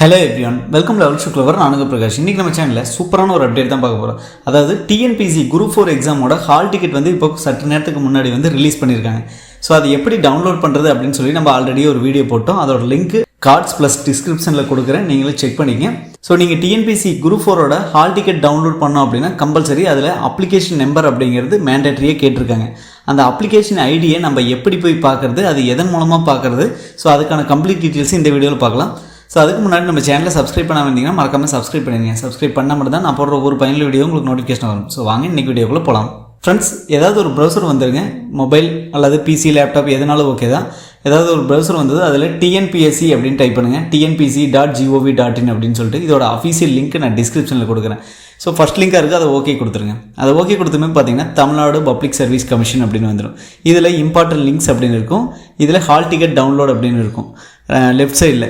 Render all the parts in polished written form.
Hello everyone, welcome level to clever. நானுங்க பிரகாஷ். இன்றைக்கி நம்ம சேனலில் சூப்பரான ஒரு அப்டேட் தான் பார்க்க போகிறோம். அதாவது டிஎன்பிசி குரூப் 4 எக்ஸாமோட ஹால் டிக்கெட் வந்து இப்போ சற்று நேரத்துக்கு முன்னாடி வந்து ரிலீஸ் பண்ணியிருக்காங்க. ஸோ அது எப்படி டவுன்லோட் பண்ணுறது அப்படின்னு சொல்லி நம்ம ஆல்ரெடி ஒரு வீடியோ போட்டோம். அதோட லிங்க் கார்ட்ஸ் ப்ளஸ் டிஸ்கிரிப்ஷனில் கொடுக்குறேன், நீங்களும் செக் பண்ணிங்க. ஸோ நீங்கள் டிஎன்பிசி குரூப் 4ஓட ஹால் டிக்கெட் டவுன்லோட் பண்ணோம் அப்படின்னா கம்பல்சரி அதில் அப்ளிகேஷன் நம்பர் அப்படிங்கிறது மேண்டேட்ரியே கேட்டிருக்காங்க. அந்த அப்ளிகேஷன் ஐடியை நம்ம எப்படி போய் பார்க்குறது, அது எதன் மூலமாக பார்க்குறது, ஸோ அதுக்கான கம்ப்ளீட் டீட்டெயில்ஸ் இந்த வீடியோவில் பார்க்கலாம். ஸோ அதுக்கு முன்னாடி நம்ம சேனலை சப்ஸ்கிரைப் பண்ணாமல் இருந்தீங்கன்னா மறக்காமல் சப்ஸ்கிரைப் பண்ணிடுங்க. சப்ஸ்கிரைப் பண்ணால் மட்டும் தான் நான் போடுற ஒவ்வொரு பயனுள்ள வீடியோ உங்களுக்கு நோட்டிஃபிகேஷன் வரும். ஸோ வாங்க இன்றைக்கி வீடியோக்குள்ளே போகலாம். ஃப்ரெண்ட்ஸ், ஏதாவது ஒரு ப்ரௌசர் வந்துருங்க, மொபைல் அல்லது பிசி, லேப்டாப் எதனாலும் ஓகே தான். ஏதாவது ஒரு ப்ரௌசர் வந்தது, அதில் டிஎன்பிஎஸ்சி அப்படின்னு டைப் பண்ணுங்கள். tnpc.gov.in அப்படின்னு சொல்லிட்டு இதோட அஃபீஷியல் லிங்க் நான் டிஸ்கிரிப்ஷனில் கொடுக்குறேன். ஸோ ஃபஸ்ட் லிங்காக இருக்குது, அதை ஓகே கொடுத்துருங்க. அதை ஓகே கொடுத்துமே பார்த்தீங்கன்னா தமிழ்நாடு பப்ளிக் சர்வீஸ் கமிஷன் அப்படின்னு வந்துடும். இதில் இம்பார்ட்டன்ட் லிங்க்ஸ் அப்படின்னு இருக்கும். இதில் ஹால் டிக்கெட் டவுன்லோட் அப்படின்னு இருக்கும் லெஃப்ட் சைடில்.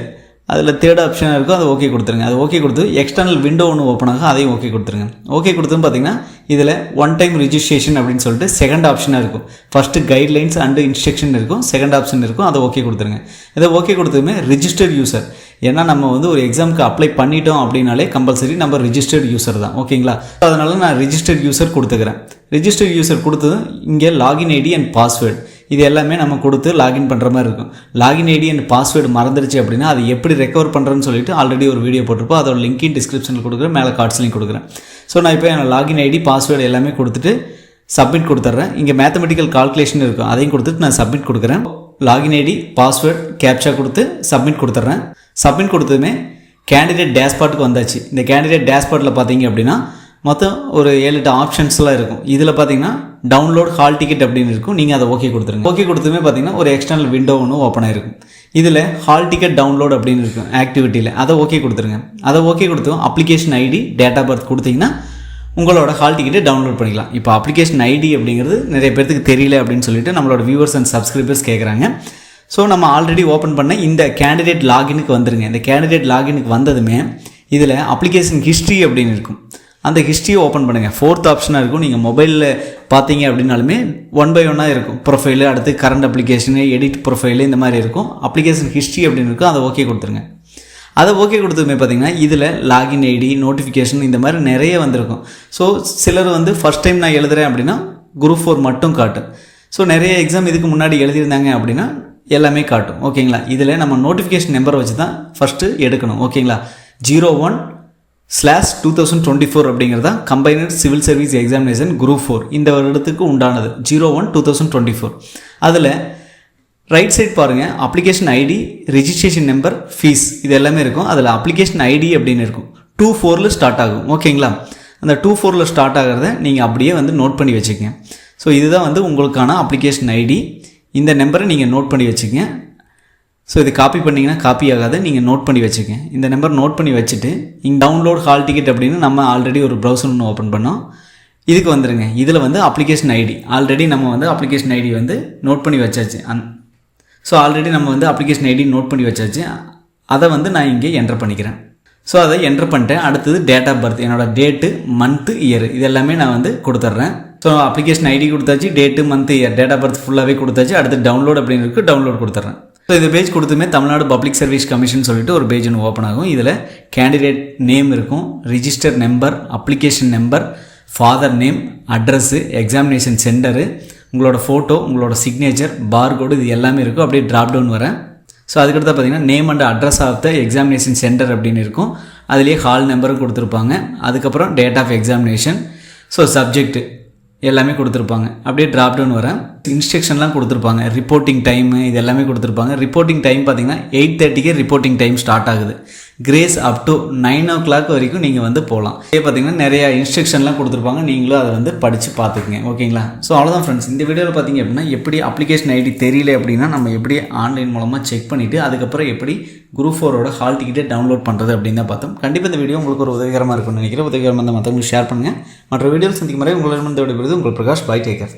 அதில் தேர்ட் ஆப்ஷனாக இருக்கும், அதை ஓகே கொடுத்துருங்க. அது ஓகே கொடுத்து எக்ஸ்டர்னல் விண்டோ ஒன்று ஓப்பன் ஆகும், அதையும் ஓகே கொடுத்துருங்க. ஓகே கொடுத்துன்னு பார்த்தீங்கன்னா இதில் ஒன் டைம் ரிஜிஸ்ட்ரேஷன் அப்படின்னு சொல்லிட்டு செகண்ட் ஆப்ஷனாக இருக்கும். ஃபஸ்ட்டு கைட்லைன்ஸ் அண்டு இன்ஸ்ட்ரக்ஷன் இருக்கும், செகண்ட் ஆப்ஷன் இருக்கும், அதை ஓகே கொடுத்துருங்க. இதை ஓகே கொடுத்ததுமே ரிஜிஸ்டர்ட் யூசர், ஏன்னா நம்ம வந்து ஒரு எக்ஸாமுக்கு அப்ளை பண்ணிட்டோம் அப்படின்னாலே கம்பல்சரி நம்ம ரிஜிஸ்டர்ட் யூசர் தான், ஓகேங்களா? அதனால் நான் ரிஜிஸ்டர்ட் யூசர் கொடுத்துக்கிறேன். ரிஜிஸ்டர்ட் யூசர் கொடுத்ததும் இங்கே லாகின் ஐடி அண்ட் பாஸ்வேர்டு இது எல்லாமே நம்ம கொடுத்து லாகின் பண்ணுற மாதிரி இருக்கும். லாகின் ஐடி அண்ட் பாஸ்வேர்டு மறந்துடுச்சு அப்படின்னா அது எப்படி ரெக்கவர் பண்ணுறேன்னு சொல்லிட்டு ஆல்ரெடி ஒரு வீடியோ போட்டிருப்போம். அதோட லிங்கையும் டிஸ்கிரிப்ஷனில் கொடுக்குறேன், மேலே கார்ட்ஸ் லிங்க் கொடுக்குறேன். ஸோ நான் இப்போ என் லாகின் ஐடி பாஸ்வேர்டு எல்லாமே கொடுத்துட்டு சப்மிட் கொடுத்துட்றேன். இங்கே மேத்தமெட்டிக்கல் கால்குலேஷன் இருக்கும், அதையும் கொடுத்துட்டு நான் சப்மிட் கொடுக்குறேன். லாகின் ஐடி பாஸ்வேர்டு கேப்சா கொடுத்து சப்மிட் கொடுத்துட்றேன். சப்மிட் கொடுத்ததுமே கேண்டிடேட் டேஷ்பார்ட்டுக்கு வந்தாச்சு. இந்த கேண்டிடேட் டேஷ்பார்ட்டில் பார்த்தீங்க அப்படின்னா மொத்தம் ஒரு 7-8 ஆப்ஷன்ஸ்லாம் இருக்கும். இதில் பார்த்தீங்கன்னா டவுன்லோட் ஹால் டிக்கெட் அப்படின்னு இருக்கும், நீங்கள் அதை ஓகே கொடுத்துருங்க. ஓகே கொடுத்துமே பார்த்தீங்கன்னா ஒரு எக்ஸ்டர்னல் விண்டோ ஒன்று ஓப்பன் ஆகிருக்கும். இதில் ஹால் டிக்கெட் டவுன்லோட் அப்படின்னு இருக்கும் ஆக்டிவிட்டியில், அதை ஓகே கொடுத்துருங்க. அதை ஓகே கொடுத்தோம் application ID date of birth கொடுத்தீங்கன்னா உங்களோட ஹால் டிக்கெட்டை டவுன்லோட் பண்ணிக்கலாம். இப்போ அப்ளிகேஷன் ஐடி அப்படிங்கிறது நிறைய பேருக்கு தெரியல அப்படின்னு சொல்லிட்டு நம்மளோட வியூவர்ஸ் அண்ட் சப்ஸ்கிரைபர்ஸ் கேட்குறாங்க. ஸோ நம்ம ஆல்ரெடி ஓப்பன் பண்ண இந்த கேண்டிடேட் லாகினுக்கு வந்துருங்க. இந்த கேண்டிடேட் லாகினுக்கு வந்ததுமே இதில் அப்ளிகேஷன் ஹிஸ்ட்ரி அப்படின்னு இருக்கும், அந்த ஹிஸ்ட்ரியை ஓப்பன் பண்ணுங்கள். ஃபோர்த் ஆப்ஷனாக இருக்கும். நீங்கள் மொபைலில் பார்த்தீங்க அப்படின்னாலுமே 1 by 1 இருக்கும். ப்ரொஃபைலு, அடுத்து கரண்ட் அப்ளிகேஷனு, எடிட் ப்ரொஃபைலு, இந்த மாதிரி இருக்கும். அப்ளிகேஷன் ஹிஸ்ட்ரி அப்படின்னு இருக்கும், அதை ஓகே கொடுத்துருங்க. அதை ஓகே கொடுத்ததுமே பார்த்தீங்கன்னா இதில் லாகின் ஐடி, நோட்டிஃபிகேஷன் இந்த மாதிரி நிறைய வந்திருக்கும். ஸோ சிலர் வந்து ஃபஸ்ட் டைம் நான் எழுதுகிறேன் அப்படின்னா குரூப் 4 மட்டும் காட்டும். ஸோ நிறைய எக்ஸாம் இதுக்கு முன்னாடி எழுதியிருந்தாங்க அப்படின்னா எல்லாமே காட்டும், ஓகேங்களா? இதில் நம்ம நோட்டிஃபிகேஷன் நம்பரை வச்சு தான் ஃபஸ்ட்டு எடுக்கணும், ஓகேங்களா? 01/2024 அப்படிங்கிறது தான் combined civil service examination group 4 இந்த வருடத்துக்கு உண்டானது. 01/2024. அதில் ரைட் சைட் பாருங்கள், application ID, registration number, fee இது எல்லாமே இருக்கும். அதில் அப்ளிகேஷன் ஐடி அப்படின்னு இருக்கும், 24 ஸ்டார்ட் ஆகும், ஓகேங்களா? அந்த 24 ஸ்டார்ட் ஆகிறத நீங்கள் அப்படியே வந்து நோட் பண்ணி வச்சுக்கங்க. ஸோ இதுதான் வந்து உங்களுக்கான அப்ளிகேஷன் ஐடி. இந்த நம்பரை நீங்கள் நோட் பண்ணி வச்சுக்கங்க. ஸோ இது காப்பி பண்ணிங்கன்னா காப்பி ஆகாது, நீங்கள் நோட் பண்ணி வச்சுக்கங்க. இந்த நம்பர் நோட் பண்ணி வச்சுட்டு இங்கே டவுன்லோட் ஹால் டிக்கெட் அப்படின்னு நம்ம ஆல்ரெடி ஒரு ப்ரௌசர் ஒன்று ஓப்பன் பண்ணோம், இதுக்கு வந்துடுங்க. இதில் வந்து அப்ளிகேஷன் ஐடி ஆல்ரெடி நம்ம வந்து அப்ளிகேஷன் ஐடி வந்து நோட் பண்ணி வச்சாச்சு. ஸோ ஆல்ரெடி நம்ம வந்து அப்ளிகேஷன் ஐடி நோட் பண்ணி வச்சாச்சு. அதை வந்து நான் இங்கே என்ட்ரு பண்ணிக்கிறேன். ஸோ அதை என்ட்ரு பண்ணிட்டேன். அடுத்தது டேட் ஆஃப் பர்த், என்னோடய டேட்டு, மந்த்து, இயர் இது எல்லாமே நான் வந்து கொடுத்துட்றேன். ஸோ அப்ளிகேஷன் ஐடி கொடுத்தாச்சு, date, month, year, date of birth ஃபுல்லாகவே கொடுத்தாச்சு. அடுத்து டவுன்லோட் அப்படின்னு இருக்குது, டவுன்லோட் கொடுத்துட்றேன். ஸோ இந்த பேஜ் கொடுத்துமே தமிழ்நாடு பப்ளிக் சர்வீஸ் கமிஷன் சொல்லிட்டு ஒரு பேஜ் ஒன்று ஓப்பன் ஆகும். இதில் கேண்டிடேட் நேம் இருக்கும், register number, application number, father name, address, examination centre, உங்களோட ஃபோட்டோ, உங்களோட சிக்னேச்சர், பார்கோடு இது எல்லாமே இருக்கும். அப்படியே ட்ராப் டவுன் வரேன். ஸோ அதுக்கடுத்து பார்த்தீங்கன்னா name and address of the examination centre அப்படின்னு இருக்கும். அதுலேயே ஹால் நம்பரும் கொடுத்துருப்பாங்க. அதுக்கப்புறம் date of examination, so subject எல்லாமே கொடுத்துருப்பாங்க. அப்படியே ட்ராப் டவுன் வரேன். இன்ஸ்ட்ரக்ஷன்லாம் கொடுத்துருப்பாங்க, ரிப்போர்ட்டிங் டைமு இது எல்லாமே கொடுத்துருப்பாங்க. ரிப்போர்ட்டிங் டைம் பார்த்தீங்கன்னா 8:30க்கே ரிப்போர்ட்டிங் டைம் ஸ்டார்ட் ஆகுது. கிரேஸ் அப் டு 9 o'clock வரைக்கும் நீங்கள் வந்து போகலாம். இதே பார்த்தீங்கன்னா நிறையா இன்ஸ்ட்ரக்ஷன்லாம் கொடுத்துருப்பாங்க, நீங்களும் அதை வந்து படித்து பார்த்துக்குங்க, ஓகேங்களா? ஸோ அவ்வளோதான் ஃப்ரெண்ட்ஸ். இந்த வீடியோவில் பார்த்தீங்க அப்படின்னா எப்படி அப்ளிகேஷன் ஐடி தெரியல அப்படின்னா நம்ம எப்படி ஆன்லைன் மூலமாக செக் பண்ணிவிட்டு அதுக்கப்புறம் எப்படி குரூப் 4ஓட ஹால் டிக்கெட்டை டவுன்லோட் பண்ணுறது அப்படின்னு தான் பார்த்தோம். கண்டிப்பாக இந்த வீடியோ உங்களுக்கு ஒரு உதவிகரமாக இருக்கும்னு நினைக்கிறேன். உதவிகரமாக இருந்தால் மற்றவங்களுக்கு ஷேர் பண்ணுங்கள். மற்ற வீடியோவில் சந்திக்கும் முறை உங்களிடமிருந்து விடைபெறுவது உங்கள் பிரகாஷ். By, take care.